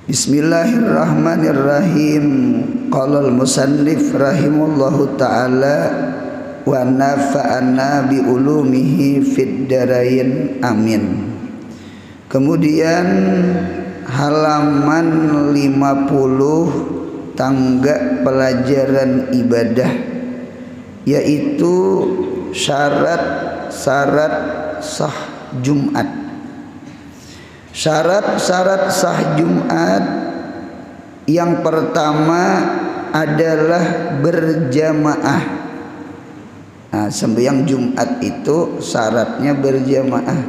Bismillahirrahmanirrahim. Qala al-musannif rahimallahu ta'ala wa nafa'ana bi ulumihi fid darain amin. Kemudian halaman 50 tangga pelajaran ibadah, yaitu syarat-syarat sah Jumat. Syarat-syarat sah Jumat yang pertama adalah berjamaah. Nah, sembahyang Jumat itu syaratnya berjamaah.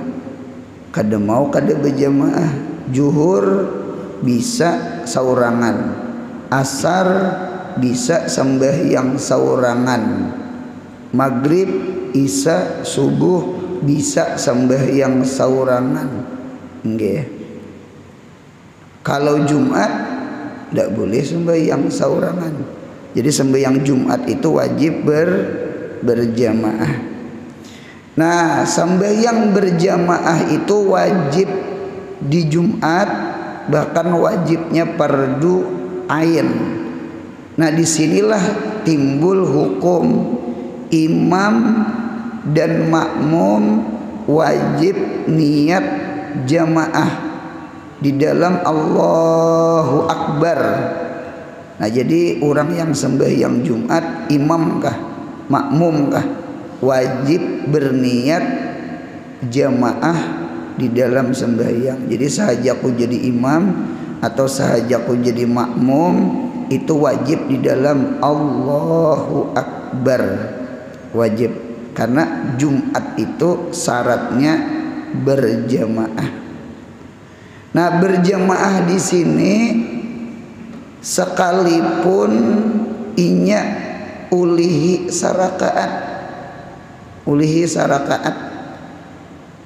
Kada mau kada berjamaah. Zuhur bisa saurangan, asar bisa sembahyang saurangan, maghrib, isya, subuh bisa sembahyang saurangan. Nggih. Kalau Jumat tidak boleh sembahyang saurangan. Jadi sembahyang Jumat itu wajib berjamaah. Nah, sembahyang berjamaah itu wajib di Jumat, bahkan wajibnya fardu ain. Nah, disinilah timbul hukum imam dan makmum wajib niat jamaah di dalam Allahu Akbar. Nah, jadi orang yang sembahyang Jumat, imam kah, makmum kah, wajib berniat jamaah di dalam sembahyang. Jadi sahajaku jadi imam atau sahajaku jadi makmum, itu wajib di dalam Allahu Akbar, wajib, karena Jumat itu syaratnya berjamaah. Nah, berjamaah di sini sekalipun inya ulihi sarakaat,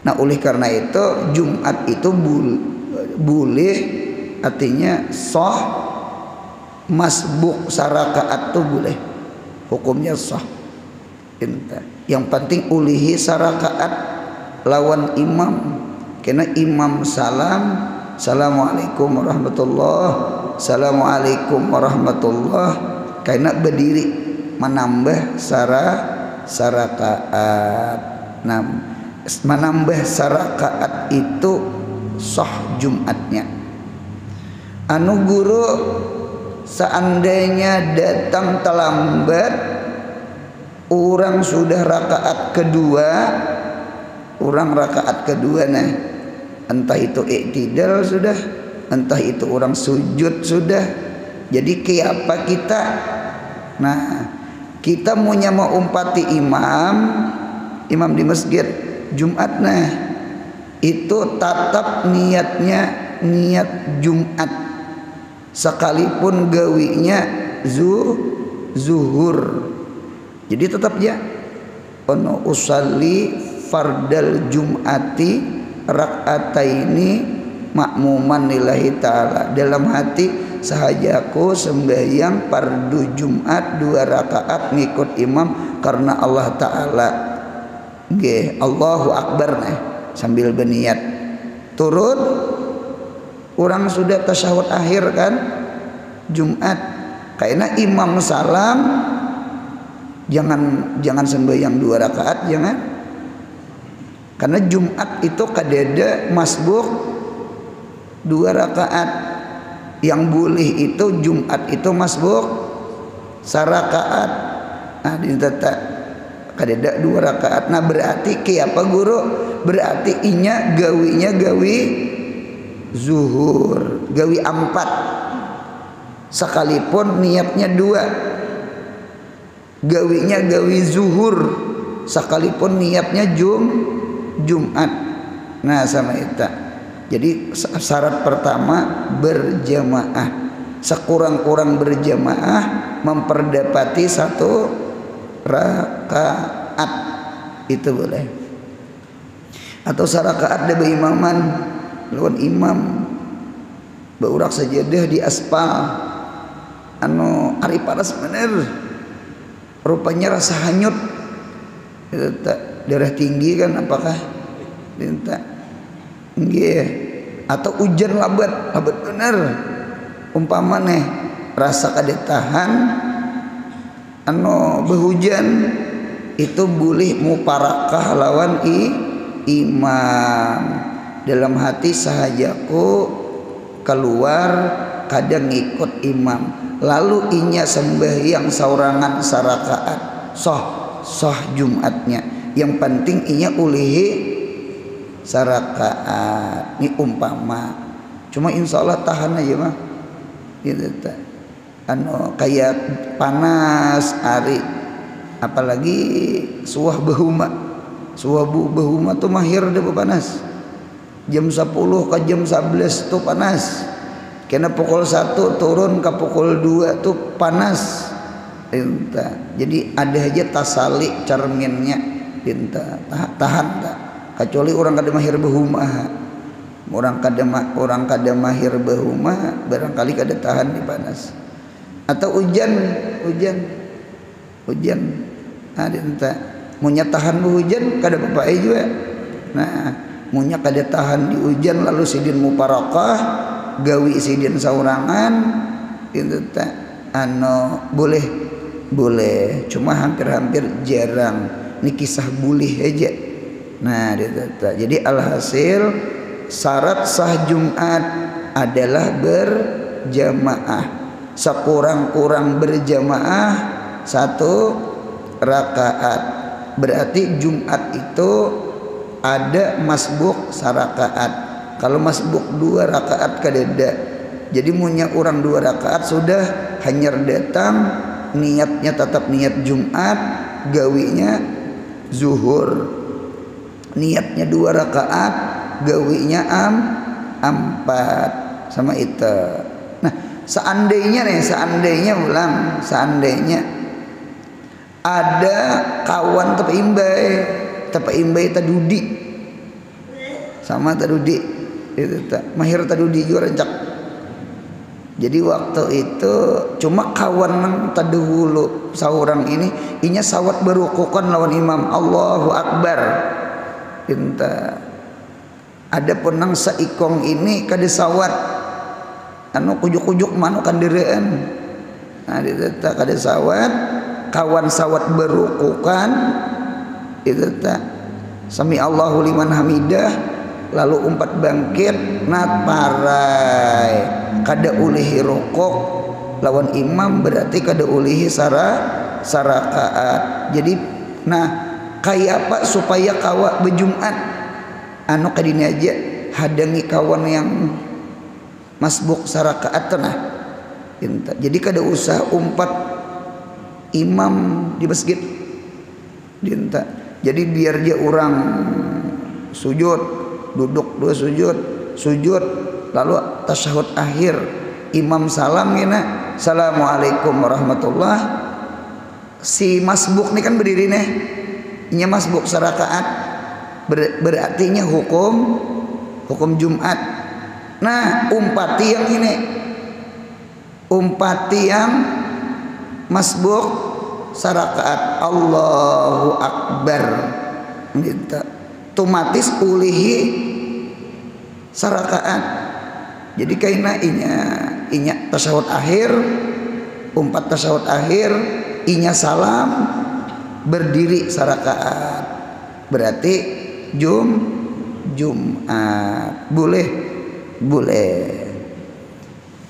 Nah, oleh karena itu Jumat itu boleh, artinya sah, masbuk sarakaat tuh boleh, hukumnya sah. Yang penting ulihi sarakaat lawan imam, karena imam salam, assalamualaikum warahmatullah, assalamualaikum warahmatullah, karena berdiri menambah sarakaat. Nah, menambah sarakaat itu sah Jumatnya. Anu guru seandainya datang terlambat, orang sudah rakaat kedua, nah, entah itu iktidal sudah, entah itu orang sujud sudah. Jadi kiapa kita? Nah, kita mau umpati imam di masjid Jumat, nah itu tetap niatnya niat Jumat, sekalipun gawinya zuhur. Jadi tetap ya ono usalli fardal Jum'ati rak'ataini makmuman lillahi ta'ala. Dalam hati sahajaku sembahyang fardu Jumat 2 rakaat ngikut imam karena Allah Ta'ala. Nggih, Allahu Akbar nah, sambil berniat. Turun orang sudah tasyahud akhir kan Jumat. Karena imam salam, jangan sembahyang 2 rakaat, jangan. Karena Jumat itu kadeda masbuk 2 rakaat. Yang boleh itu Jumat itu masbuk sarakaat. Nah, ditata kadeda 2 rakaat. Nah, berarti kiapa guru? Berarti inya gawinya gawi zuhur, gawi 4. Sekalipun niatnya 2. Gawinya gawi zuhur, sekalipun niatnya Jumat. Nah, sama itu. Jadi syarat pertama berjamaah. Sekurang-kurang berjamaah memperdapati 1 rakaat itu boleh. Atau sarakaat da imaman lawan imam beurak sajadah di aspal anu ari panas bener, rupanya rasa hanyut itu darah tinggi kan, apakah minta nggih, atau hujan labat bener umpama nih rasa kada tahan anu behujan itu boleh muparakah lawan imam dalam hati sahajaku keluar kadang ngikut imam lalu inya sembahyang saurangan sarakaat sah Jumatnya yang penting inya ulihi sarakaat ini umpama cuma insya Allah tahan aja mah gitu anu kayak panas hari apalagi suah bahuma tuh mahir deh panas jam 10 ke jam 11 tuh panas kena pukul 1 turun ke pukul 2 tuh panas pinta jadi ada aja tasali cerminnya pinta tahan tak kecuali orang kada mahir bahuma orang kada mahir bahuma barangkali kada tahan di panas atau hujan ada entah munya tahan hujan kada apa juga nah munya kada tahan di hujan lalu sidin muparakah gawi sidin saurangan itu tak anu boleh cuma hampir jarang ini kisah boleh aja nah jadi alhasil syarat sah Jumat adalah berjamaah sekurang-kurang berjamaah 1 rakaat berarti Jumat itu ada masbuk sarakaat kalau masbuk 2 rakaat kadeda jadi munya orang 2 rakaat sudah hanya datang niatnya tetap niat Jumat gawinya zuhur niatnya 2 rakaat gawinya 4 sama itu nah seandainya ada kawan tepa imbai tadudi sama tadudi itu mahir tadudi juga rancak jadi waktu itu cuma kawan tadahulu seorang ini inya sawat berukukan lawan imam Allahu Akbar pinta ada penang saikong ini kada sawat anu kujuk-kujuk manu kandiraan nah ditata kada sawat kawan sawat berukukan itu tak sami Allahu liman hamidah lalu umpat bangkit nat parai kada ulihi rukuk lawan imam berarti kada ulihi sarakaat jadi nah kayak apa supaya kawa berjumat anu kadini aja hadangi kawan yang masbuk sarakaat nah jadi kada usah umpat imam di masjid dinta jadi biar dia orang sujud duduk 2 sujud lalu tasyahud akhir imam salam gina assalamualaikum warahmatullah si masbuk nih kan berdiri nih nya masbuk sarakaat berartinya hukum Jumat nah umpati yang masbuk sarakaat Allahu Akbar minta otomatis ulihi sarakaat jadi kaina inya tasyahud akhir umpat tasyahud akhir inya salam berdiri sarakaat berarti Jumat boleh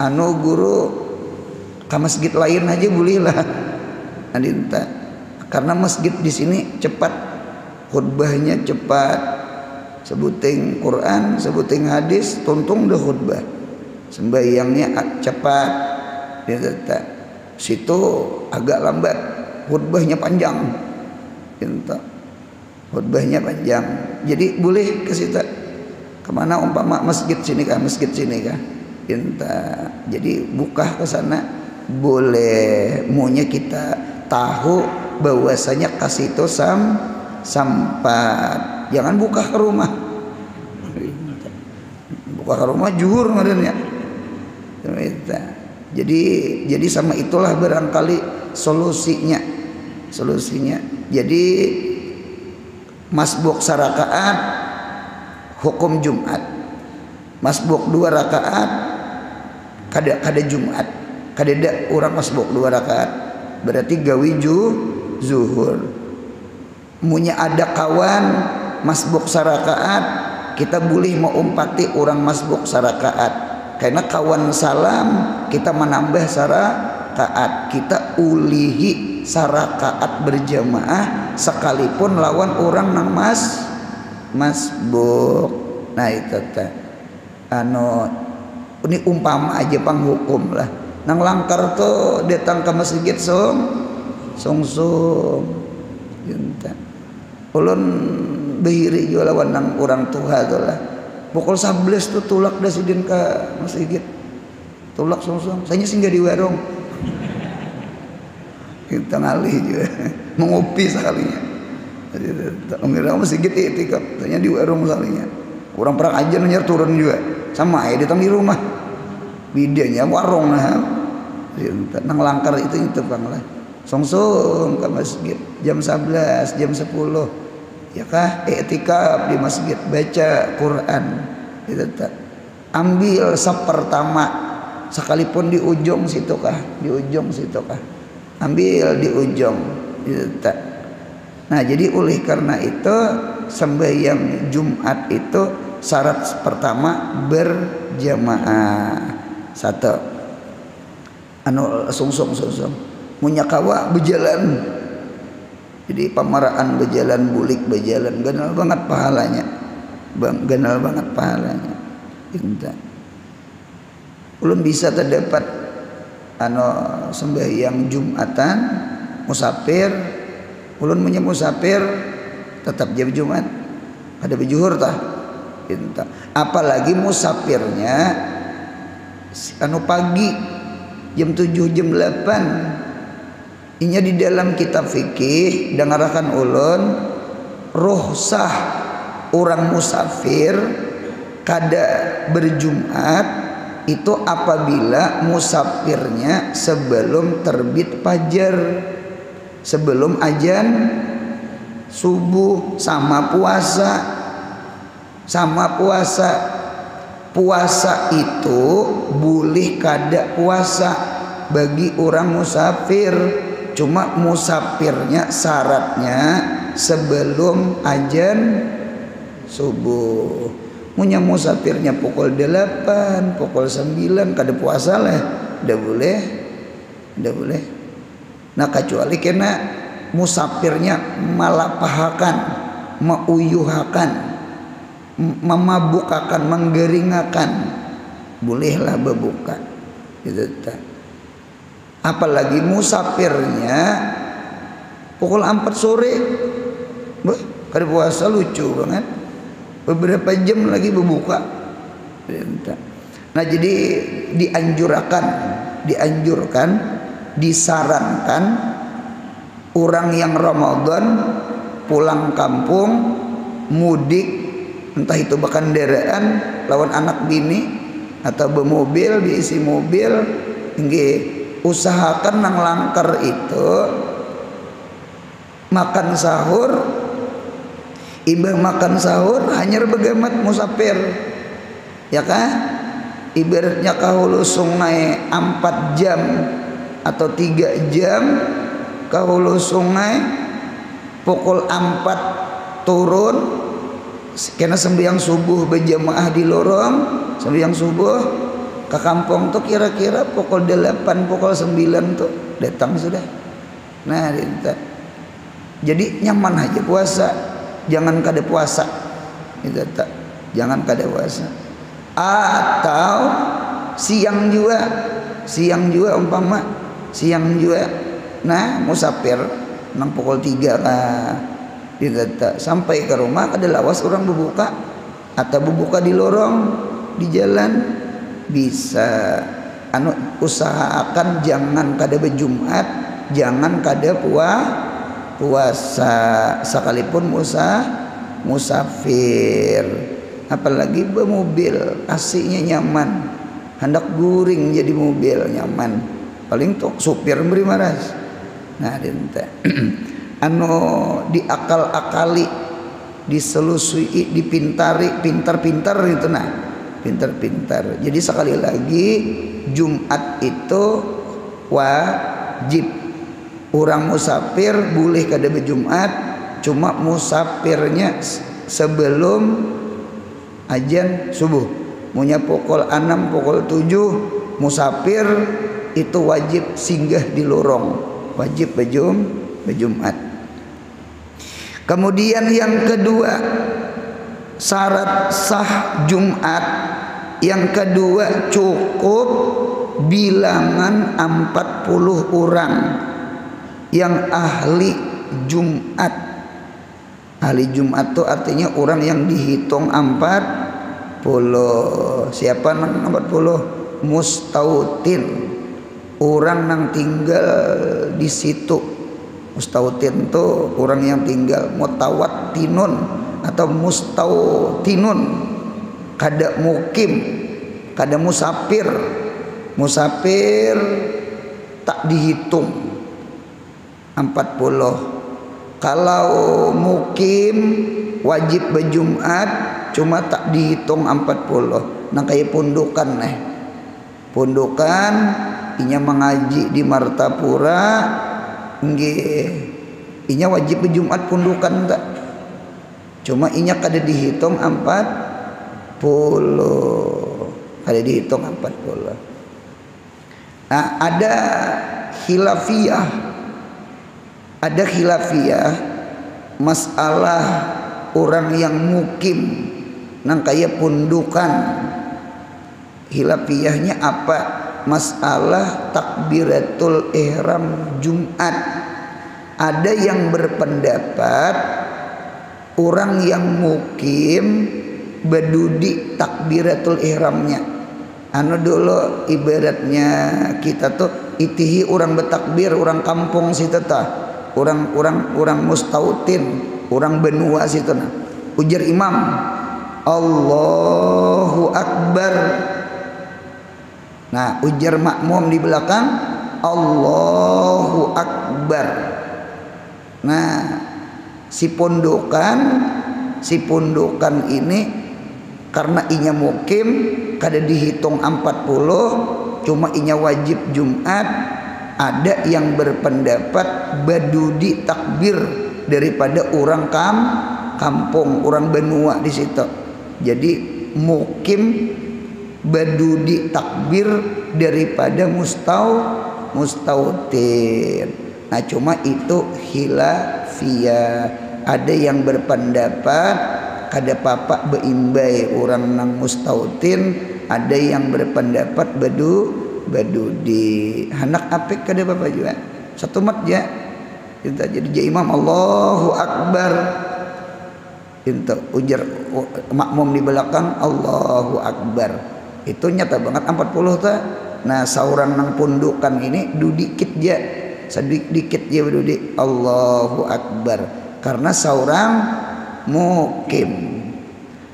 anu guru ke masjid lain aja boleh lah adinta karena masjid di sini cepat khutbahnya cepat sebuting Quran sebuting hadis tuntung dah khutbah sembahyangnya cepat adinta situ agak lambat khutbahnya panjang adinta khutbahnya panjang jadi boleh ke situ kemana umpama masjid sini kah adinta jadi buka ke sana boleh maunya kita tahu bahwasanya kasih itu sampat jangan buka ke rumah juhur ngarannya jadi sama itulah barangkali solusinya jadi masbuk sarakaat hukum Jumat masbuk 2 rakaat kada Jumat kadeda urang masbuk 2 rakaat berarti gawi zuhur. Munya ada kawan masbuk sarakaat kita boleh mau umpati orang masbuk sarakaat karena kawan salam kita menambah sarakaat kita ulihi sarakaat berjamaah sekalipun lawan orang nang masbuk. Nah itu teh ini umpama aja panghukum lah nang langkar tuh datang ke masjid song ulun behiri juga lawan nang orang tua tuh lah pukul 11 tuh tulak dah sidin ke masjid tulak song saya singgah di warung kita ngalih juga mengopi sekalinya mengira masjid itikaf tanya di warung sekalinya orang perang aja nyer turun juga sama datang di rumah bidanya warung nah nang langkar itu bang lah song ke masjid jam 11 jam 10 ya kah iktikaf di masjid baca Quran itu tak ambil pertama sekalipun di ujung situ kah ambil di ujung itu tak. Nah jadi oleh karena itu sembahyang Jumat itu syarat pertama berjamaah satu sungsung munya kawa berjalan jadi pamaraan berjalan bulik berjalan ganal banget pahalanya inta ulun bisa terdapat sembahyang Jumatan musafir ulun punya musafir tetap jam Jumat ada bejuhur tah inta apalagi musafirnya pagi jam 7 jam 8 inya di dalam kitab fikih dengarkan ulun rukhsah orang musafir kada berjumat itu apabila musafirnya sebelum terbit fajar sebelum azan subuh sama puasa itu boleh kada puasa bagi orang musafir cuma musafirnya syaratnya sebelum azan subuh munya musafirnya pukul 8 pukul 9 kada puasa lah ndak boleh nah kecuali kena musafirnya malapahakan mauyuhakan memabukakan menggeringakan bolehlah berbuka gitu tak. Apalagi musafirnya pukul 4 sore kada puasa lucu banget beberapa jam lagi berbuka. Nah jadi dianjurkan disarankan orang yang Ramadan pulang kampung mudik entah itu berkendaraan lawan anak bini atau bermobil diisi mobil nggih usahakan nang langkar itu makan sahur ibadah makan sahur hanya begamat musafir ya kah ibaratnya kahulu sungai 4 jam atau 3 jam kahulu sungai pukul 4 turun kena sembahyang subuh berjamaah di lorong sembahyang subuh ke kampung tuh kira-kira pukul 8 pukul 9 tuh datang sudah. Nah jadi nyaman aja puasa jangan kada puasa itu tak jangan kada puasa atau siang juga umpama siang juga nah musafir nang pukul 3 lah tidak sampai ke rumah kada lawas orang berbuka atau berbuka di lorong di jalan bisa usahakan jangan kada berjumat jangan kada puasa sekalipun musafir apalagi bermobil aslinya nyaman hendak guring jadi mobil nyaman paling tok supir beri maras nah dinta diakal-akali diselusui dipintari pintar-pintar itu nah pintar-pintar. Jadi sekali lagi Jumat itu wajib. Orang musafir boleh kada berjumat, cuma musafirnya sebelum azan subuh. Munya pukul 6 pukul 7 musafir itu wajib singgah di lorong, wajib berjumat. Kemudian yang kedua, syarat sah Jumat yang kedua cukup bilangan 40 orang yang ahli Jumat. Ahli Jumat itu artinya orang yang dihitung 40. Siapa nang 40? Mustautin, orang yang tinggal di situ. Mustautin itu orang yang tinggal. Mutawattinun atau mustautinun, kada mukim, kada musafir. Musafir tak dihitung 40. Kalau mukim wajib berjumat cuma tak dihitung 40. Nah kayak pundukan nih. Pundukan inya mengaji di Martapura nggih. Inya wajib berjumat pundukan tak. Cuma inya kada dihitung 40. Kada dihitung 40. Nah, ada khilafiyah. Ada khilafiyah masalah orang yang mukim nang kaya pundukan. Khilafiyahnya apa? Masalah takbiratul ihram Jumat. Ada yang berpendapat orang yang mukim berdudi takbiratul ihramnya. Anu dulu ibaratnya kita tuh itihi orang bertakbir, orang kampung situ tah. Orang mustautin, orang benua situ nah. Ujar imam, Allahu Akbar. Nah, ujar makmum di belakang, Allahu Akbar. Nah, si pundukan ini karena inya mukim kada dihitung 40, cuma inya wajib Jumat. Ada yang berpendapat badudi takbir daripada orang kampung, orang benua di situ. Jadi mukim badudi takbir daripada mustautin. Nah cuma itu khilafiyah. Ada yang berpendapat kada papak beimbai orang nang mustautin, ada yang berpendapat badudi. Hanak apik kada bapak juga. Satu mat ya. Kita jadi imam Allahu Akbar. Itu ujar makmum di belakang Allahu Akbar. Itu nyata banget 40 ta. Nah, saurang nang pundukan ini dudikit ya. Sedikit ya berdudi Allahu Akbar. Karena saurang mukim.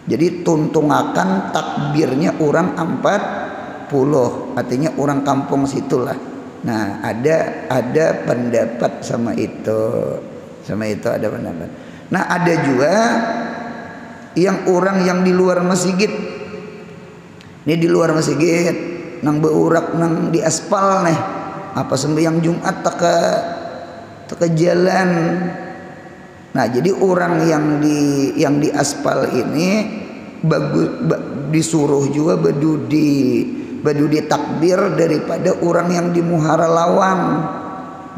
Jadi tuntungakan takbirnya orang 40. Artinya orang kampung situlah. Nah, ada pendapat sama itu. Sama itu ada pendapat. Nah, ada juga yang orang yang di luar masjid. Ini di luar masjid, nang beurak nang di aspal nih. Apa sembahyang Jumat tak ke jalan. Nah, jadi orang yang di aspal ini disuruh juga badudi takbir daripada orang yang di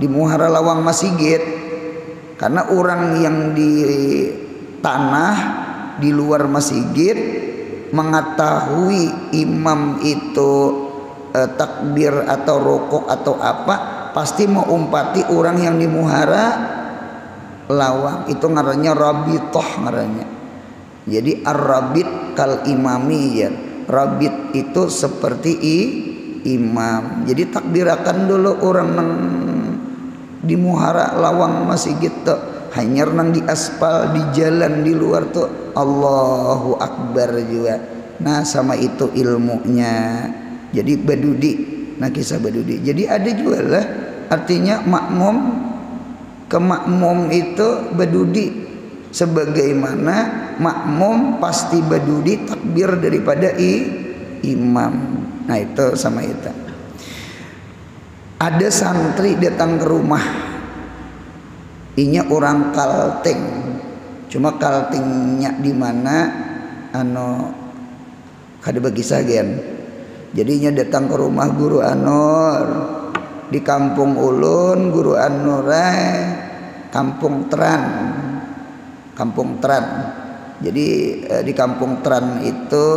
muhara lawang masjid. Karena orang yang di tanah di luar masjid mengetahui imam itu takbir atau rukuk atau apa, pasti mau umpati orang yang di muhara lawang. Itu ngarannya rabithah ngarannya. Jadi ar-rabit kal imamiyah. Rabit itu seperti imam. Jadi takbirakan dulu orang nang di muhara lawang masjid tuh, hanyar nang di aspal di jalan di luar tuh Allahu Akbar juga. Nah, sama itu ilmunya. Jadi badudi. Nah, kisah badudi. Jadi ada juga lah artinya makmum ke makmum itu badudi. Sebagaimana makmum pasti badudi takbir daripada imam. Nah itu sama itu. Ada santri datang ke rumah, inya orang Kalteng, cuma Kaltengnya di mana kada bagi sagen. Jadinya datang ke rumah guru Anur di kampung ulun, guru Anur kampung Tran. Jadi di kampung Tran itu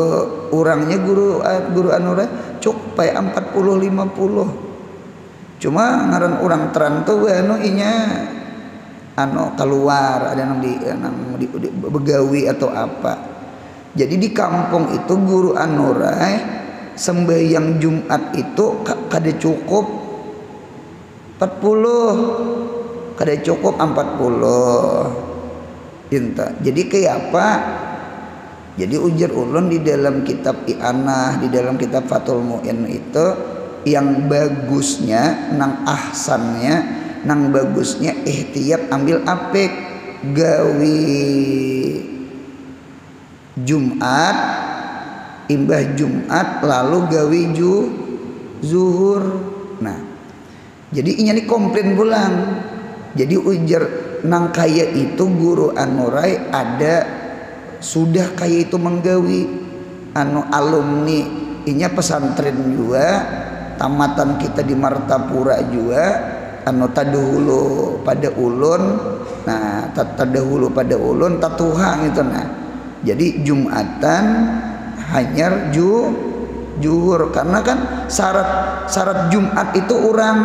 orangnya guru Anur cuk pay 40-50. Cuma ngaran orang Tran tuh inya keluar, ada yang di begawi atau apa. Jadi di kampung itu guru Anurai sembahyang Jumat itu kada cukup 40, kada cukup 40. Inta. Jadi kayak apa? Jadi ujar ulun di dalam kitab I'anah, di dalam kitab Fathul Mu'in itu yang bagusnya nang ahsannya, nang bagusnya ihtiyat ambil apik gawi Jumat, imbah Jumat lalu gawi zuhur. Nah, jadi inya ni komplain pulang. Jadi ujar nang kaya itu guru Anurai ada sudah kaya itu menggawi alumni inya pesantren juga, tamatan kita di Martapura juga tadahulu pada ulun. Nah, tadahulu pada ulun tatuhang itu. Nah, jadi Jumatan hanya juhur karena kan syarat Jumat itu orang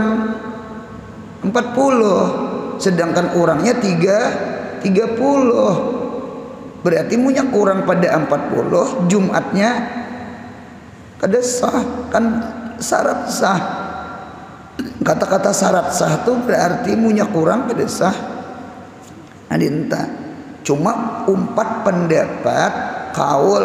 40, sedangkan orangnya 30. Berarti punya kurang pada 40, Jumatnya kada sah, kan syarat sah. Kata-kata syarat sah itu berarti punya kurang kada sah. Adinta. Cuma 4 pendapat kaul,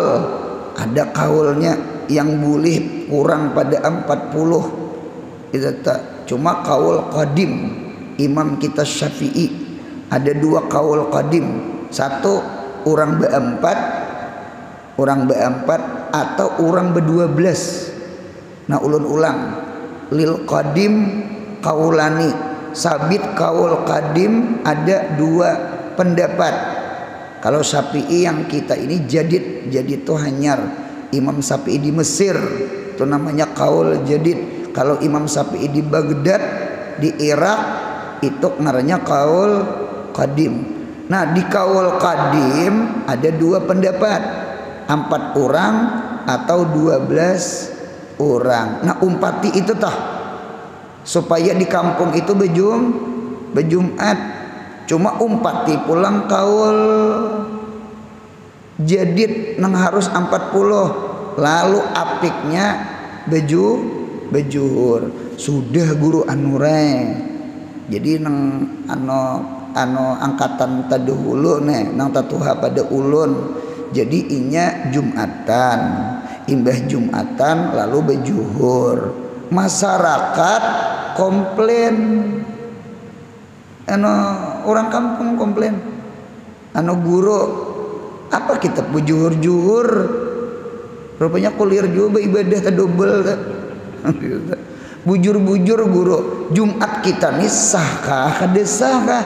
ada kaulnya yang boleh kurang pada 40. Itu tak. Cuma kaul qadim Imam kita Syafi'i ada 2 kaul qadim. Satu orang be-4 atau orang be-12. Nah ulun ulang lil qadim kaulani, sabit kaul qadim ada 2 pendapat. Kalau Syafi'i yang kita ini jadid itu hanyar Imam Syafi'i di Mesir itu namanya kaul jadid. Kalau Imam Syafi'i di Baghdad di Irak itu ngarannya kaul qadim. Nah di kaul qadim ada 2 pendapat, 4 orang atau 12 orang. Nah umpati itu tah supaya di kampung itu bejumat. Cuma umpati pulang kaul jadid nang harus 40, lalu apiknya bejuhur. Sudah guru Anurai. Jadi nang angkatan tadahulu nang tatuha pada ulun. Jadi inya Jumatan, imbah Jumatan lalu bejuhur. Masyarakat komplain. Orang kampung komplain. Guru apa kita juhur-juhur. Rupanya kuliah juga ibadah tadobel. Bujur-bujur guru. Jumat kita nih sahkah kada sahkah?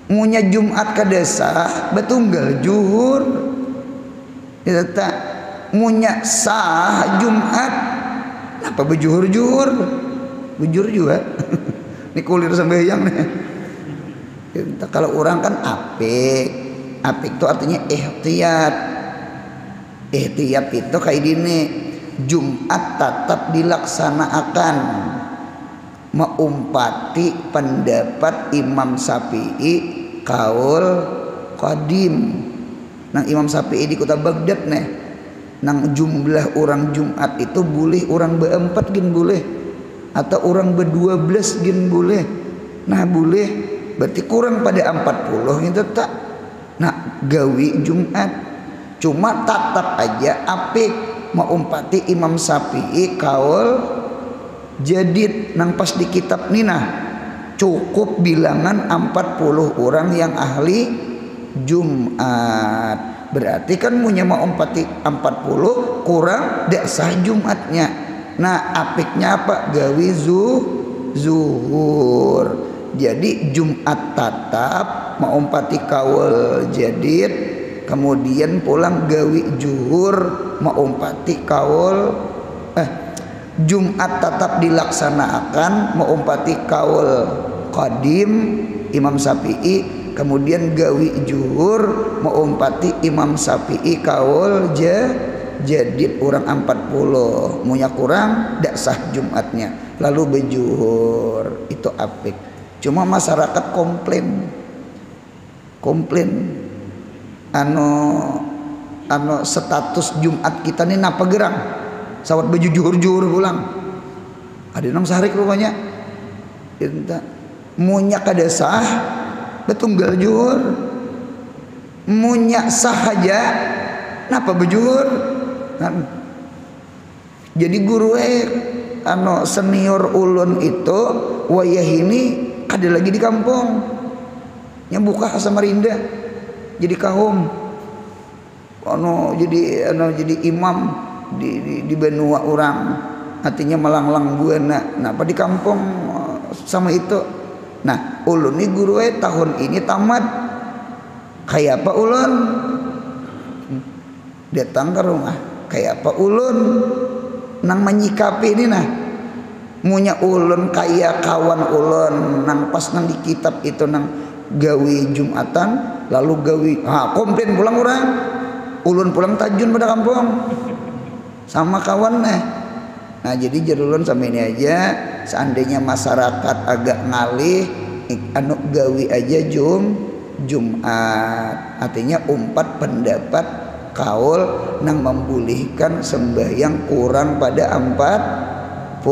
Munya Jumat kada sah betunggal juhur. Itu tak munya sah Jumat. Apa bejuhur-juhur? Bujur juga. Ini kulir sembahyang nih. Kalau orang kan apik itu artinya ihtiyat. Ihtiyat itu kayak gini, Jumat tetap dilaksanakan meumpati pendapat Imam Syafi'i kaul qadim. Nang Imam Syafi'i di kota Baghdad nih, nang jumlah orang Jumat itu boleh orang be-4 gin boleh, atau orang be-12 gin boleh. Nah boleh, berarti kurang pada 40 itu tak. Nah gawi Jumat, cuma tetap aja apik meumpati Imam Syafi'i kaul jadid. Nang pas di kitab nina cukup bilangan 40 orang yang ahli Jumat. Berarti kan punya meumpati 40 kurang dak sah Jumatnya. Nah apiknya apa? Gawi zuhur. Jadi Jumat tatap maumpati kaul jadid, kemudian pulang gawi zuhur maumpati kaul Jumat tatap dilaksanakan maumpati kaul qadim Imam Syafi'i, kemudian gawi zuhur maumpati Imam Syafi'i kaul jadid orang 40 munya kurang dak sah Jumatnya lalu bejuhur. Itu apik. Cuma masyarakat komplain anu status Jumat kita nih napa gerang sawat baju juhur pulang ada nang sarik rupanya munya kada sah betunggal juhur, munya sah aja napa bejuhur kan. Jadi guru anu senior ulun itu wayah ini kada lagi di kampung nya buka Samarinda jadi kahum jadi imam di benua orang artinya melanglang buana. Nah apa di kampung sama itu. Nah ulun ini guru tahun ini tamat kayak apa ulun datang ke rumah kayak apa ulun nang menyikapi ini nah munya ulun kaya kawan ulun nang pas nang di kitab itu nang gawi Jumatan lalu gawi komplain pulang orang ulun pulang tajun pada kampung sama kawan nah jadi jarulun sama ini aja seandainya masyarakat agak ngalih anu gawi aja Jumat artinya umpat pendapat kaul nang membolehkan sembahyang kurang pada 40.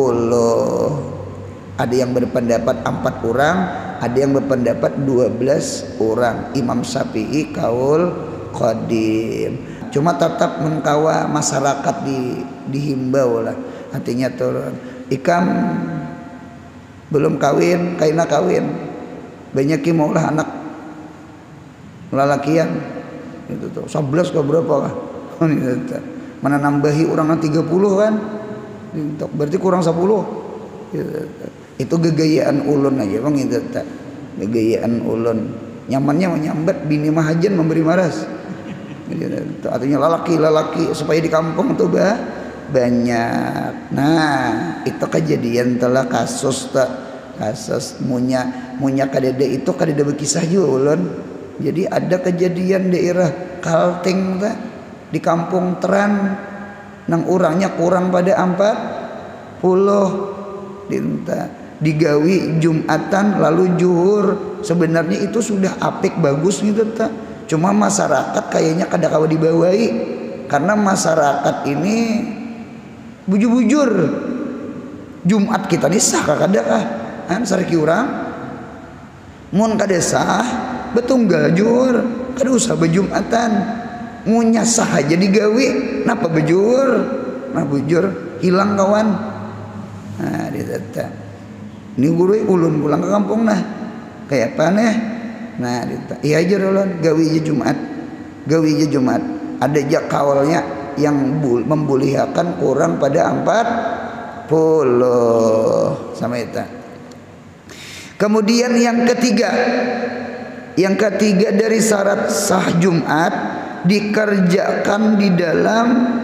Ada yang berpendapat 4 orang, ada yang berpendapat 12 orang. Imam Syafi'i kaul qadim. Cuma tetap mengkawa masyarakat dihimbau lah. Artinya turun. Ikam belum kawin, kaina kawin. Banyak yang maulah anak lalakian. Itu tuh 11 ke berapa lah. Mana nambahi orang 30 kan? Berarti kurang 10. Itu gegayaan ulun aja bang itu tak gegayaan ulun nyamannya menyambat bini mahajan memberi maras artinya lalaki supaya di kampung tuh banyak. Nah itu kejadian telah kasus munya kadede itu kadede berkisah juga ulun. Jadi ada kejadian daerah Kalteng di kampung Teran nang orangnya kurang pada 40 dinta digawi Jumatan lalu juhur. Sebenarnya itu sudah apik bagus gitu tak. Cuma masyarakat kayaknya kada kawa dibawahi karena masyarakat ini bujur-bujur Jumat kita ini sah kada kah kan sariki urang mun kada sah betunggal juhur kada usah bejumatan munya sah aja digawi napa bejur nah bujur hilang kawan. Nah ditata ini guru ulun pulang ke kampung nah kayak apa nih. Nah iya aja ulun gawi aja Jumat ada aja kaulnya yang membolehkan kurang pada 40 sama itu. Kemudian yang ketiga dari syarat sah Jumat dikerjakan di dalam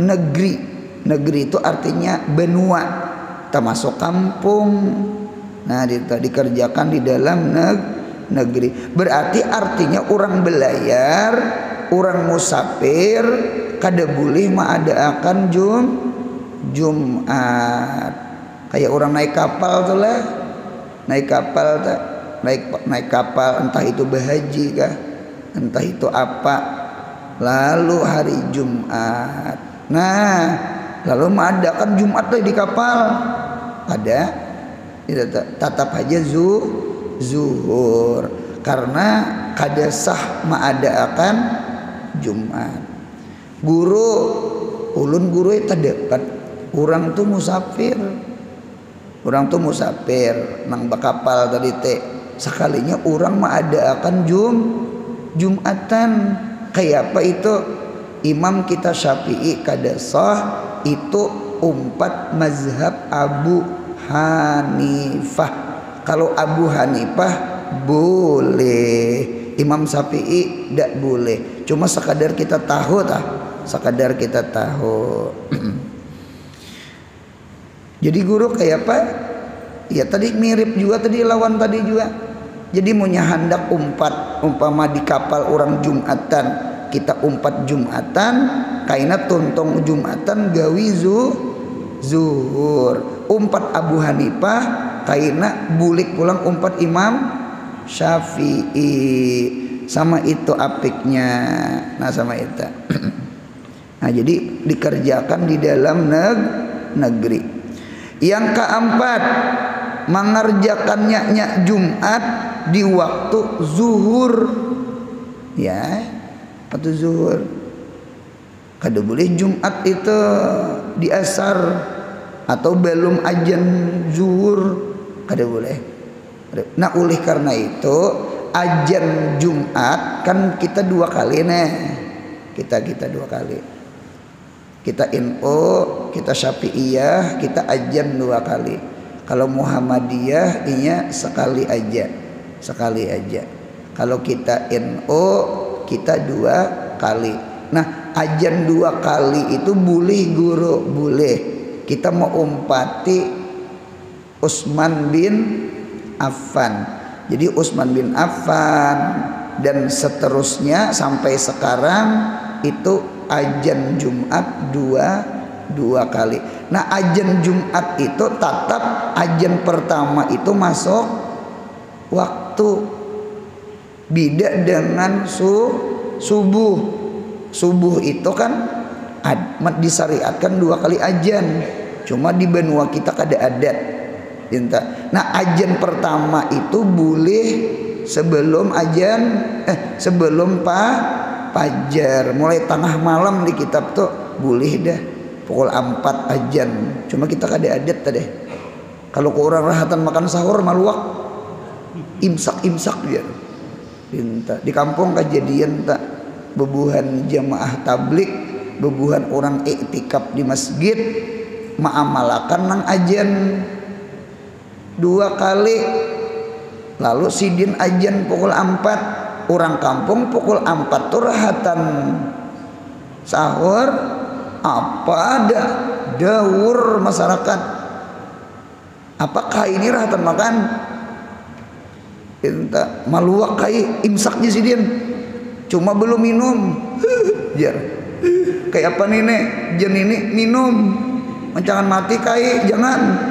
negeri itu artinya benua termasuk kampung. Nah dikerjakan di dalam negeri berarti artinya orang belayar orang musafir kada boleh mengadakan Jumat kayak orang naik kapal tuh lah naik kapal entah itu berhaji kah entah itu apa lalu hari Jumat nah lalu mengadakan Jumat di kapal ada tetap aja zuhur karena kada sah mengadakan Jumat. Ulun guru terdekat orang tuh musafir nang bakapal tadi teh sekalinya orang mengadakan Jumatan kayak apa itu Imam kita Syafi'i kada sah itu umpat mazhab Abu Hanifah. Kalau Abu Hanifah boleh, Imam Syafi'i tidak boleh. Cuma sekadar kita tahu sekadar kita tahu. Jadi guru kayak apa? Ya tadi mirip juga tadi lawan tadi juga. Jadi punya hendak umpat, umpama di kapal orang Jumatan, kita umpat Jumatan, kaina tuntong Jumatan gawi zuhur. Umpat Abu Hanifah, kaina bulik pulang umpat Imam Syafi'i. Sama itu apiknya. Nah sama itu. Nah jadi dikerjakan di dalam negeri. Yang keempat, mengerjakannya Jumat di waktu zuhur. Ya, waktu zuhur. Kada boleh Jumat itu di asar atau belum azan zuhur, kada boleh. Nah oleh karena itu azan Jumat kan kita dua kali nih. Kita dua kali. Kita NU, kita Syafi'iyah, kita azan dua kali. Kalau Muhammadiyah inya sekali aja. Kalau kita NU kita dua kali. Nah azan dua kali itu boleh guru, boleh. Kita mau umpati Utsman bin Affan. Jadi Utsman bin Affan dan seterusnya sampai sekarang itu azan Jumat dua kali. Nah azan Jumat itu tetap azan pertama itu masuk waktu, beda dengan subuh. Subuh itu kan disyariatkan dua kali azan, cuma di benua kita kada adat. Nah azan pertama itu boleh sebelum sebelum fajar, mulai tengah malam di kitab tuh boleh dah pukul 4 azan. Cuma kita kada adat tadi. Kalau ke orang rahatan makan sahur maluak imsak dia. Di kampung kejadian tak bebuhan jamaah tablik, bebuhan orang iktikaf di masjid ma'amalakan nang azan dua kali. Lalu sidin azan pukul 4. Orang kampung pukul 4 tuh rahatan sahur, apa ada daur masyarakat. Apakah ini rahatan makan? Entah maluak kai imsaknya sidin, cuma belum minum. Jar kayak apa nih nek jen ini minum, jangan mati kai, jangan.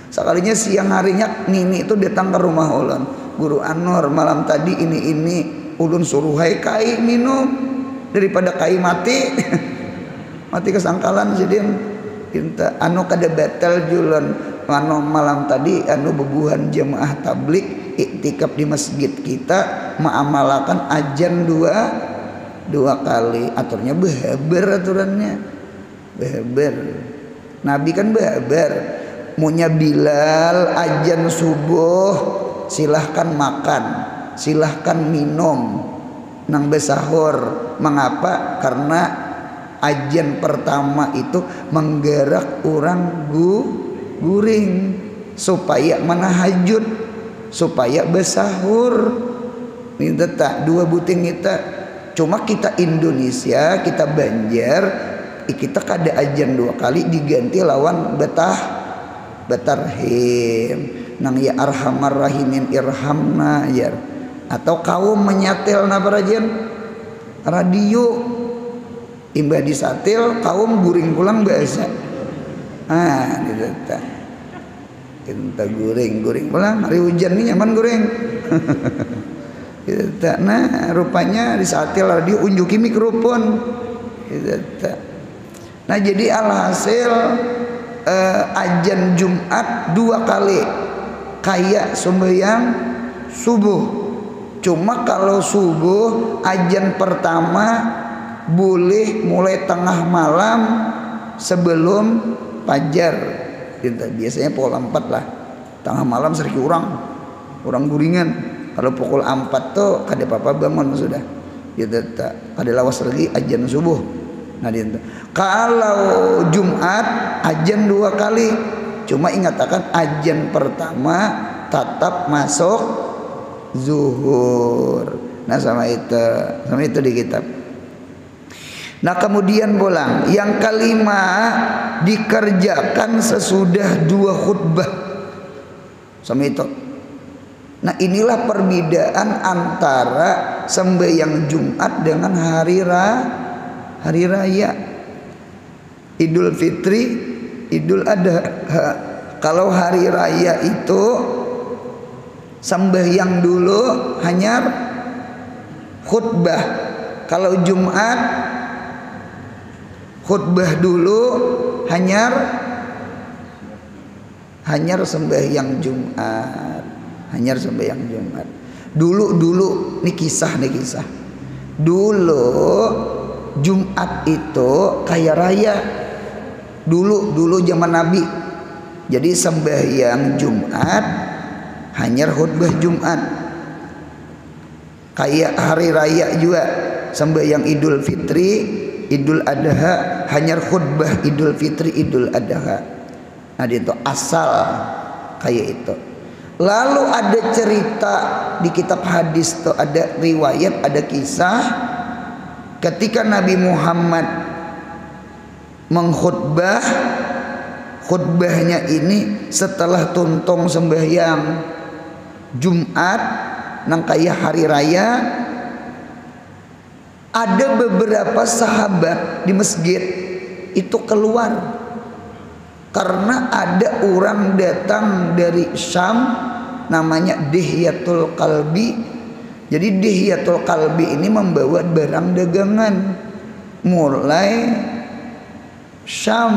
Sekalinya siang harinya nini itu datang ke rumah ulun, Guru Anwar malam tadi ini ulun suruh hai kai minum daripada kai mati. Mati kesangkalan sidin. Kita anu kada batal julan anu malam tadi anu bebuhan jamaah tablik iktikaf di masjid kita mengamalkan azan dua kali. Aturnya behaber, aturannya behaber. Nabi kan behaber. Munya Bilal azan subuh silahkan makan, silahkan minum nang besahur. Mengapa? Karena azan pertama itu menggerak orang guring supaya menahajud, supaya besahur. Ini tak dua buting kita. Cuma kita Indonesia, kita Banjar, kita kada azan dua kali diganti lawan betarhim nang ya arhamar rahimin irhamna ya, atau kaum menyatil nabarajen radio imbah disatil kaum guring pulang bahasa gitu ta. Kita guring pulang hari hujan nih nyaman guring. Gitu ta. Nah rupanya disatil radio unjuki mikrofon gitu ta. Nah jadi alhasil azan Jumat dua kali kayak sembahyang subuh. Cuma kalau subuh azan pertama boleh mulai tengah malam sebelum fajar. Biasanya pukul 4 lah. Tengah malam sering orang guringan. Kalau pukul 4 tuh kada apa-apa bangun sudah. gitu tak ada lawas lagi azan subuh. Nah dinten kalau Jumat azan 2 kali, cuma ingatakan azan pertama tetap masuk zuhur. Nah sama itu di kitab. Nah kemudian pulang yang kelima dikerjakan sesudah 2 khutbah sama itu. Nah inilah perbedaan antara sembahyang Jumat dengan hari raya Idul Fitri, Idul Adha. Kalau hari raya itu sembahyang dulu hanya khutbah. Kalau Jumat khutbah dulu hanya sembahyang Jumat. Hanya sembahyang Jumat. Dulu ini kisah. Dulu Jumat itu kayak raya. Dulu zaman Nabi. Jadi sembahyang Jumat hanya khutbah Jumat. Kayak hari raya juga sembahyang Idul Fitri, Idul Adha hanya khutbah Idul Fitri, Idul Adha. Nah itu asal kayak itu. Lalu ada cerita di kitab hadis tuh, ada riwayat, ada kisah ketika Nabi Muhammad mengkhutbah, khutbahnya ini setelah tuntung sembahyang Jumat nang kaya hari raya. Ada beberapa sahabat di masjid itu keluar karena ada orang datang dari Syam namanya Dihyatul Kalbi. Jadi Dihyatul Kalbi ini membawa barang dagangan mulai Syam.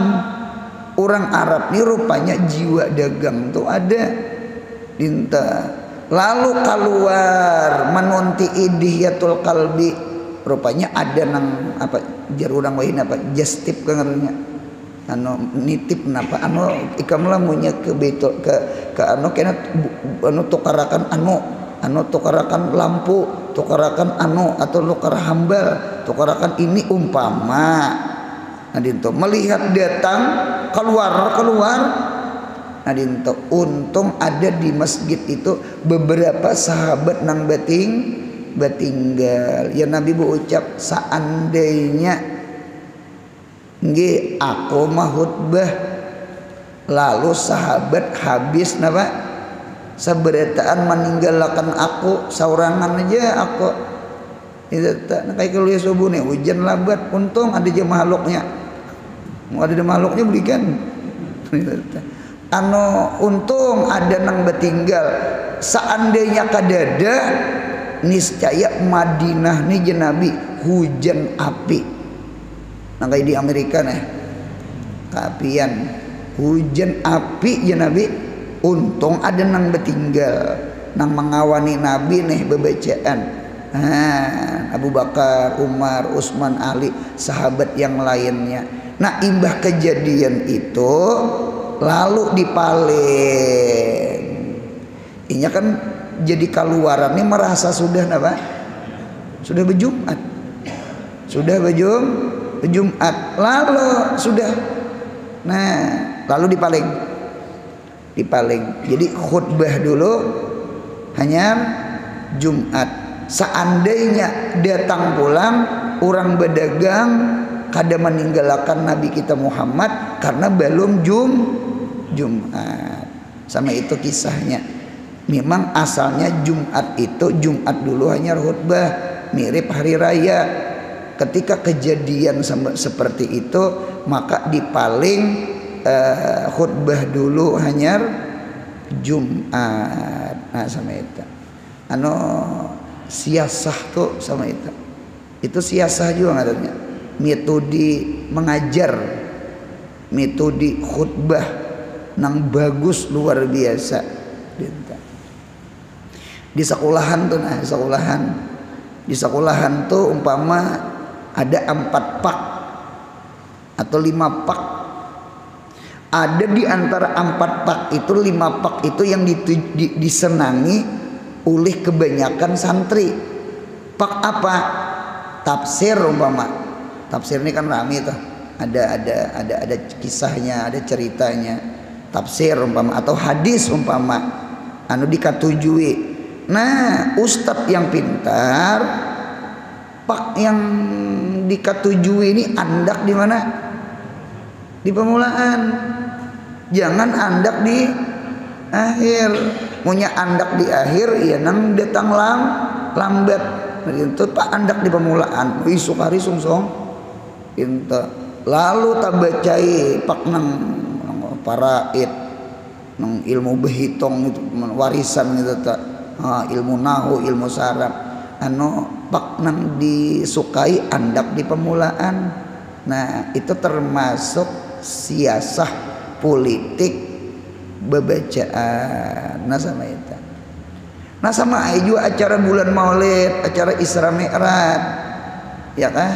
Orang Arab ini rupanya jiwa dagang tuh ada dinta. Lalu keluar menunti Dihyatul Kalbi, rupanya ada nang apa jar urang wahin apa jastip kangarnya anu nitip napa anu ikam lamunnya ke betul ke anu kena anu tukarakan anu tukarakan lampu, tukarakan anu atau tukar hambal, tukarakan ini umpama. Nah dinto melihat datang keluar. Nah dinto untung ada di masjid itu beberapa sahabat nang batinggal. Ya Nabi berucap seandainya nggih aku mah khutbah lalu sahabat habis napa sabarataan meninggalkan aku saurangan aja aku itu tak kayak kalau ya subuh nih hujan labat untung ada aja makhluknya mau ada makhluknya berikan anu untung ada nang batinggal seandainya kadada niscaya Madinah nih jenabi hujan api. Nah kayak di Amerika nih keapian hujan api ya Nabi. Untung ada nang betinggal nang mengawani Nabi nih bebacaan. Abu Bakar, Umar, Utsman, Ali, sahabat yang lainnya. Nah imbah kejadian itu lalu dipaling. Ini kan jadi keluaran ini merasa sudah apa? Sudah berjumat. Jumat lalu sudah, nah lalu dipaling. Jadi khutbah dulu hanya Jumat. Seandainya datang pulang orang berdagang kada meninggalkan Nabi kita Muhammad karena belum Jumat. Sama itu kisahnya. Memang asalnya Jumat itu Jumat dulu hanya khutbah mirip hari raya. Ketika kejadian seperti itu maka dipaling khutbah dulu hanya Jumat. Nah sama itu anu siasah tuh sama itu siasah juga ngadanya metode mengajar, metode khutbah nang bagus luar biasa di sekolahan tuh. Nah di sekolahan tuh umpama ada 4 pak atau 5 pak. Ada di antara 4 pak itu 5 pak itu yang disenangi oleh kebanyakan santri. Pak apa? tafsir umpama. Tafsir ini kan rame tuh. Ada kisahnya, ada ceritanya. Tafsir umpama atau hadis umpama anu dikatujui. Nah, ustadz yang pintar pak yang dikatujui ini andak di mana? Di permulaan. Jangan andak di akhir. Punya andak di akhir ya nang datang lambat. Itu pak andak di permulaan. Wih sukari sungsong. Itu lalu tabacai pak nang paraid nang ilmu berhitung itu warisan gitu tak. Ilmu nahu, ilmu saraf anu pak nang disukai andak di permulaan. Nah itu termasuk siasah politik bebacaan. Nah sama itu. Nah sama juga acara bulan Maulid, acara Isra Mi'raj, ya kah?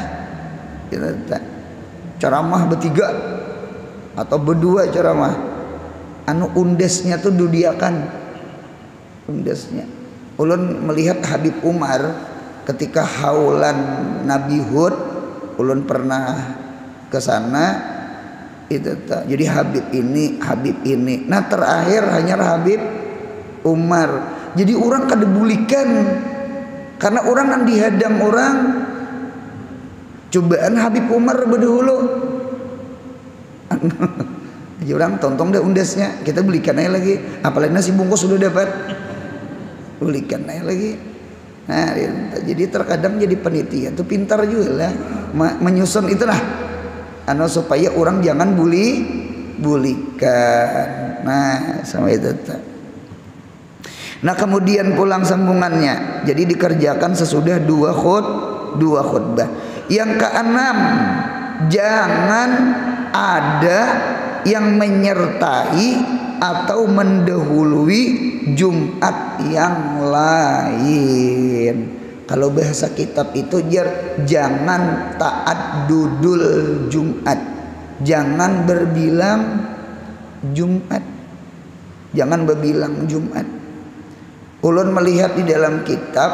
Kita ceramah bertiga atau berdua ceramah. Anu undesnya tuh dudiakan. Undesnya. Ulun melihat Habib Umar ketika haulan Nabi Hud, ulun pernah ke sana. Itu jadi Habib ini. Nah terakhir hanya Habib Umar. Jadi orang kadebulikan karena orang yang dihadang orang. Cobaan Habib Umar berdahulu. Jadi orang tonton deh undesnya. Kita belikan aja lagi. Apalagi nasi bungkus sudah dapat. Belikan aja lagi. Nah, jadi terkadang jadi penitia itu pintar juga lah. Menyusun itulah. Supaya orang jangan bulikan. Nah sama itu. Nah kemudian pulang sambungannya. Jadi dikerjakan sesudah dua khutbah. Yang keenam, jangan ada yang menyertai atau mendahului Jumat yang lain. Kalau bahasa kitab itu jangan ta'addudul Jumat. Jangan berbilang Jumat. Jangan berbilang Jumat. Ulun melihat di dalam kitab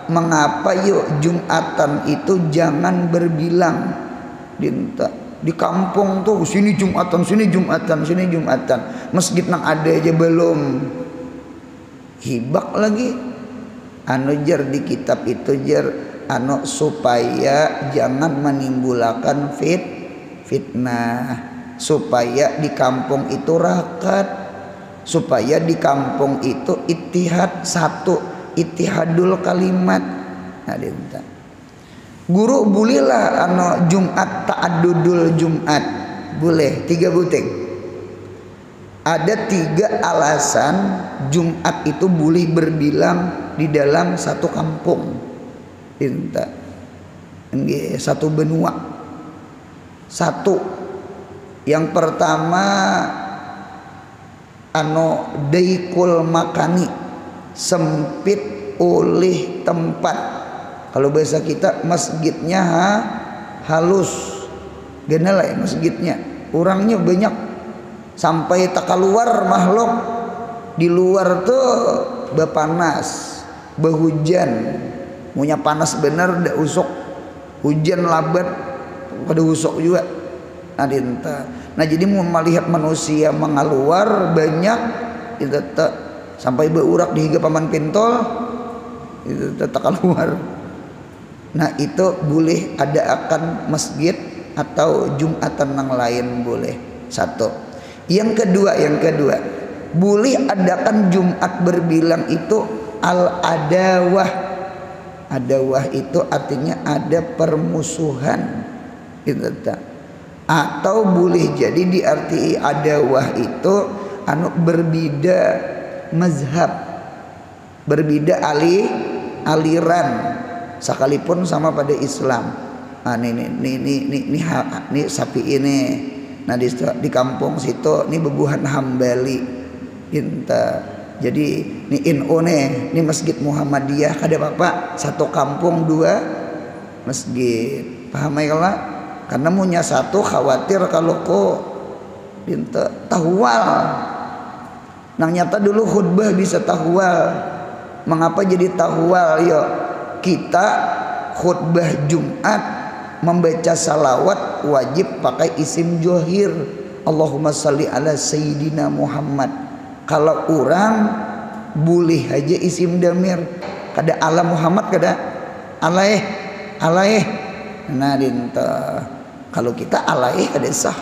mengapa yuk Jumatan itu jangan berbilang. Di kampung tuh sini Jumatan, sini Jumatan, sini Jumatan. Masjid nang ada aja belum. Hibak lagi. Jar di kitab itu supaya jangan menimbulkan fitnah, supaya di kampung itu rakat, supaya di kampung itu ittihad satu, ittihadul kalimat. Nah, guru bolehlah Jumat ta'addudul Jumat, boleh 3 buting. Ada 3 alasan Jumat itu boleh berbilang di dalam satu kampung, satu benua. Satu, yang pertama daikul makani, sempit oleh tempat. Kalau bahasa kita masjidnya halus, genelai masjidnya, orangnya banyak sampai tak keluar makhluk. Di luar tuh bepanas, behujan, punya panas bener, dah usuk, hujan labat, pada usuk juga. Nah jadi mau melihat manusia mengaluar banyak, itu sampai berurak di higa paman pintol, itu tak keluar. Nah itu boleh ada akan masjid atau Jumatan yang lain boleh. Satu. Yang kedua boleh adakan Jumat berbilang itu al-adawah. Adawah itu artinya ada permusuhan, gitu. Atau boleh jadi diarti adawah itu berbeda mazhab, berbeda aliran, sekalipun sama pada Islam. Ini sapi ini. Nah di kampung situ ini bebuhan Hambali. Jadi ini ini Masjid Muhammadiyah kada bapak, satu kampung 2 masjid. Paham ya lah? Karena punya satu khawatir kalau tahwal. Nang nyata dulu khutbah bisa tahwal. Mengapa jadi tahwal? Yo kita khutbah Jumat membaca salawat wajib pakai isim johir, Allahumma sholli ala sayyidina Muhammad. Kalau orang boleh aja isim damir, kada ala Muhammad, kada alaih alaih. Nah dinta kalau kita alaih kada sah.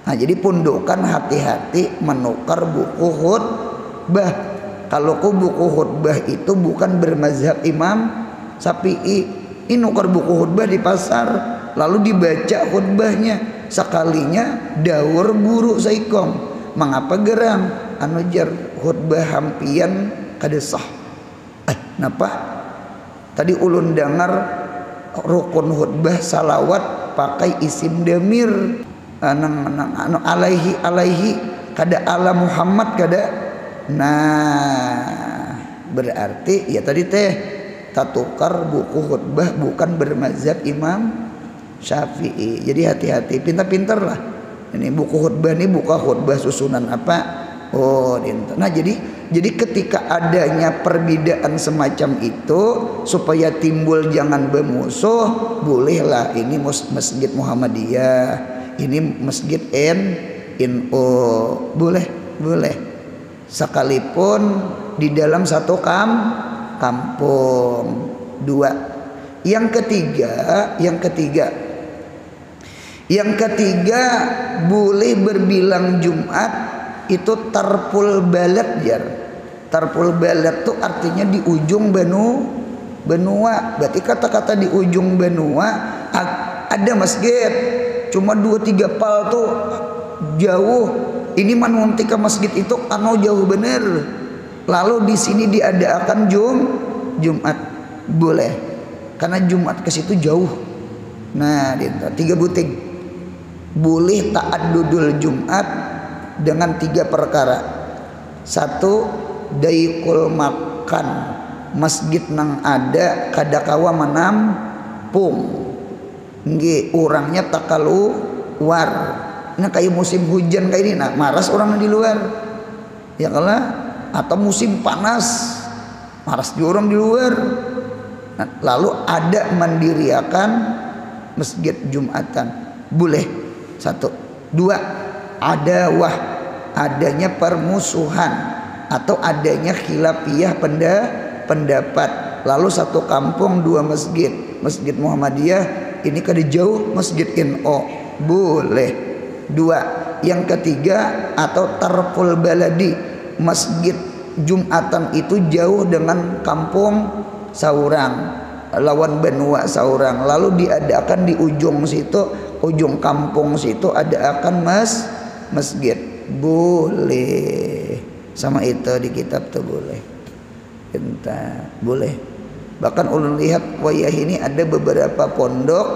Nah jadi pundukan hati-hati menukar buku khutbah. Kalau buku khutbah itu bukan bermazhab Imam Syafi'i. Ini nukar buku khutbah di pasar lalu dibaca khutbahnya, sekalinya daur guru saikom mengapa gerang anu jar khutbah hampian kada sah. Napa tadi ulun dengar rukun khutbah salawat pakai isim damir, anu alaihi kada ala Muhammad kada. Nah berarti ya tadi teh tatukar buku khutbah bukan bermazhab Imam Syafi'i. Jadi hati-hati, pintar-pintar lah. Ini buku khutbah ini buka khutbah susunan apa? Oh, nah jadi ketika adanya perbedaan semacam itu supaya timbul jangan bermusuh, bolehlah ini masjid Muhammadiyah, ini masjid NU, boleh. Sekalipun di dalam satu kampung. Dua. Yang ketiga boleh berbilang Jumat itu tarpul balad jar. Tarpul balad tuh artinya di ujung benua. Berarti kata-kata di ujung benua ada masjid cuma 2-3 pal tuh jauh. Ini manuntika masjid itu anu jauh bener. Lalu di sini diadakan Jumat, boleh, karena Jumat ke situ jauh. Nah, 3 buting boleh ta'addudul Jumat dengan 3 perkara. 1, daikul makan, masjid nang ada kadakawa menampung, nggih orangnya tak keluar. Nah kayak musim hujan kayak ini, nah maras orang di luar, ya kalah. Atau musim panas maras di orang di luar. Nah, lalu ada mendiriakan masjid Jumatan, boleh. 1. 2, adawah, adanya permusuhan atau adanya khilafiyah pendapat. Lalu satu kampung 2 masjid, masjid Muhammadiyah ini kada jauh masjid NU, boleh. 2. Yang ketiga atau tarful baladi, masjid Jumatan itu jauh dengan kampung saurang, lawan benua saurang, lalu diadakan di ujung situ, ujung kampung situ ada akan masjid, boleh. Sama itu di kitab tuh boleh. Entah, boleh. Bahkan ulun lihat wayah ini ada beberapa pondok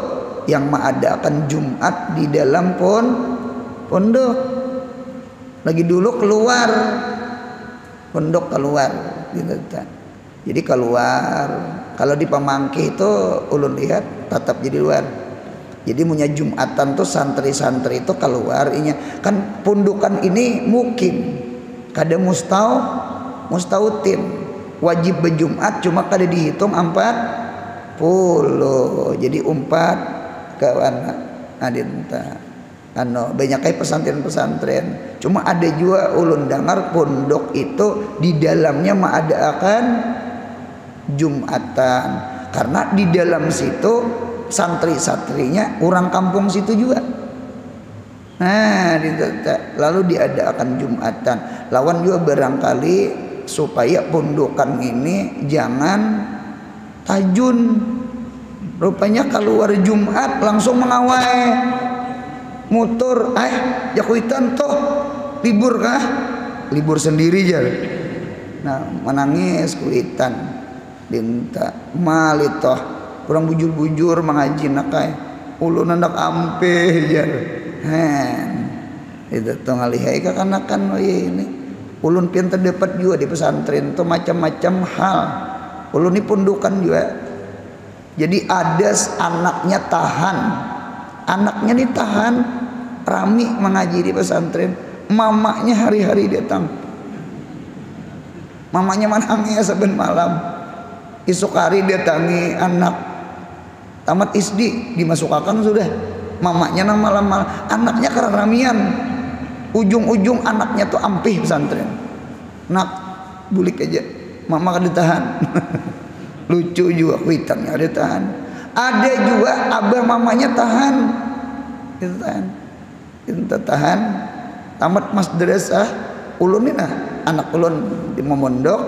yang mengadakan Jumat di dalam pondok. Lagi dulu keluar pondok keluar gitu. Jadi keluar. Kalau di Pamangkih itu ulun lihat tetap jadi luar. Jadi punya Jumatan tuh santri-santri itu keluar inya. Kan pundukan ini mukim, kada mustautin. Wajib berjumat cuma kada dihitung 40. Jadi 4 kawan adinta. Banyak kayak pesantren-pesantren. Cuma ada juga ulun dengar pondok itu di dalamnya mengadakan Jumatan, karena di dalam situ santri-santrinya orang kampung situ juga. Nah, lalu diadakan Jumatan. Lawan juga barangkali supaya pondokan ini jangan tajun. Rupanya keluar Jumat langsung mengawai motor, jakuitan toh libur kah? Libur sendiri jar. Nah, menangis kuitan. Dinta malitoh kurang bujur-bujur mengaji nakai ulun hendak ampe jar. Itu tuh ngalihai kakanakan ini. Ulun pian terdapat juga di pesantren tuh macam-macam hal. Ulun ini pundukan juga. Jadi ada anaknya tahan. Anaknya nih tahan rami mengaji di pesantren. Mamanya hari-hari datang. Mamanya menangis saben malam. Esok hari datangi anak tamat SD dimasukkan sudah, mamanya lama-lama anaknya keramian, ujung-ujung anaknya tuh ampih pesantren, nak bulik aja mama kan ditahan. Lucu juga kuitannya ada tahan, ada juga abah mamanya tahan, itu tahan tamat madrasah ulun ini nah anak ulun di memondok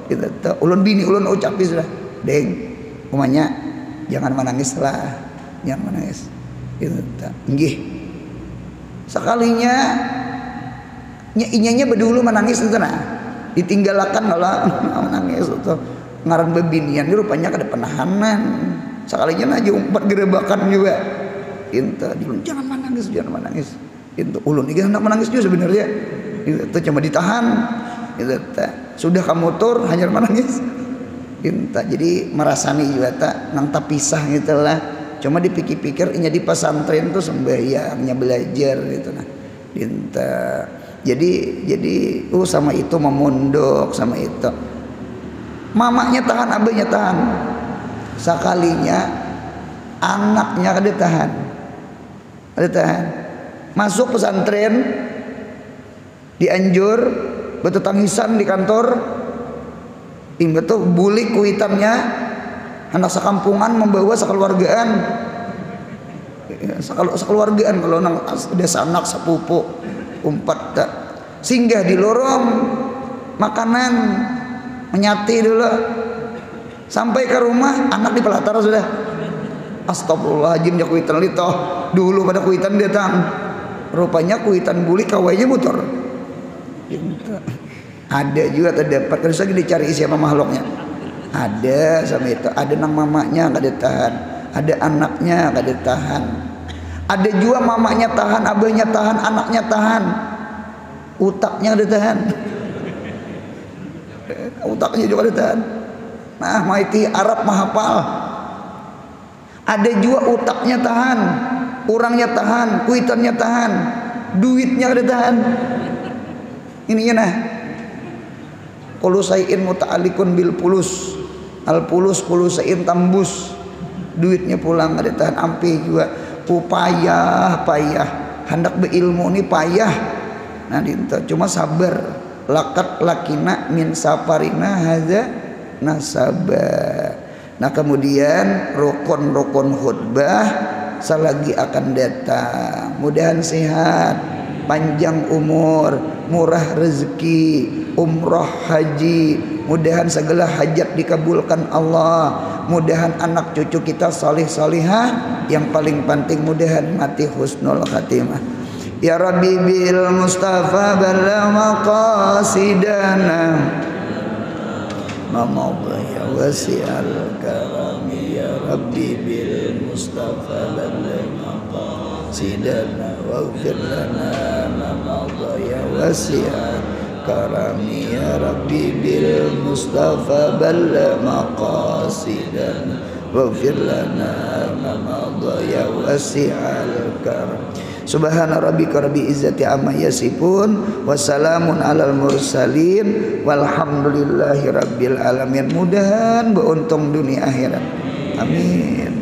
kita ulun bini ulun ucapi sudah deng umanya jangan menangis lah, jangan menangis itu nggih sekalinya inyanya berdulu menangis itu nah ditinggalkan kalau menangis itu ngaran bebinian rupanya kada penahanan sekalinya aja umpat gerebakan juga itu jangan menangis itu ulun ini hendak menangis juga sebenarnya itu cuma ditahan itu sudah kamu tur hanya menangis itu jadi merasani juga tak nang tak pisah gitulah cuma dipikir-pikir ini di pesantren tuh sembahyangnya belajar gitu nah itu jadi sama itu memondok sama itu mamanya tahan abahnya tahan sekalinya anaknya kada tahan masuk pesantren dianjur betul tangisan di kantor betul bulik kuitannya anak sekampungan membawa sekeluargaan sekeluargaan kalau nang desa anak sepupu umpat tak singgah di lorong makanan menyati dulu sampai ke rumah anak di pelatar sudah astagfirullahaladzim ya kuitan lito dulu pada kuitan datang rupanya kuitan bulik kawainya motor ada juga terdapat terus lagi dicari siapa makhluknya ada sama itu ada nang mamanya nggak ditahan ada anaknya nggak ditahan ada juga mamanya tahan abahnya tahan anaknya tahan utaknya ditahan utaknya juga ditahan nah maiti Arab mahapal ada juga utaknya tahan orangnya tahan kuitannya tahan duitnya ditahan ininya nah qulu sayin muta'alliqun bil pulus al pulus qulu sayin tambus duitnya pulang ada tahan ampi juga payah hendak berilmu ini payah nah dinta cuma sabar lakat lakina min safarina hadza nasaba nah kemudian rukun khutbah selagi akan datang mudahan sehat panjang umur murah rezeki umroh haji mudahan segala hajat dikabulkan Allah mudahan anak cucu kita salih salihah yang paling penting mudahan mati husnul khatimah ya Rabbi bil Mustafa bala maqasidana mamawaya wasi'al karami ya Rabbi bil Mustafa bala maqasidana waghfir lana mamawaya wasi'al karami ya Rabbi bil Mustafa bala maqasidana waghfir lana mamawaya wasi'al karami Subhana rabbika rabbil izzati amma yasifun wassalamun alal mursalin walhamdulillahi rabbil alamin mudahan beruntung dunia akhirat amin.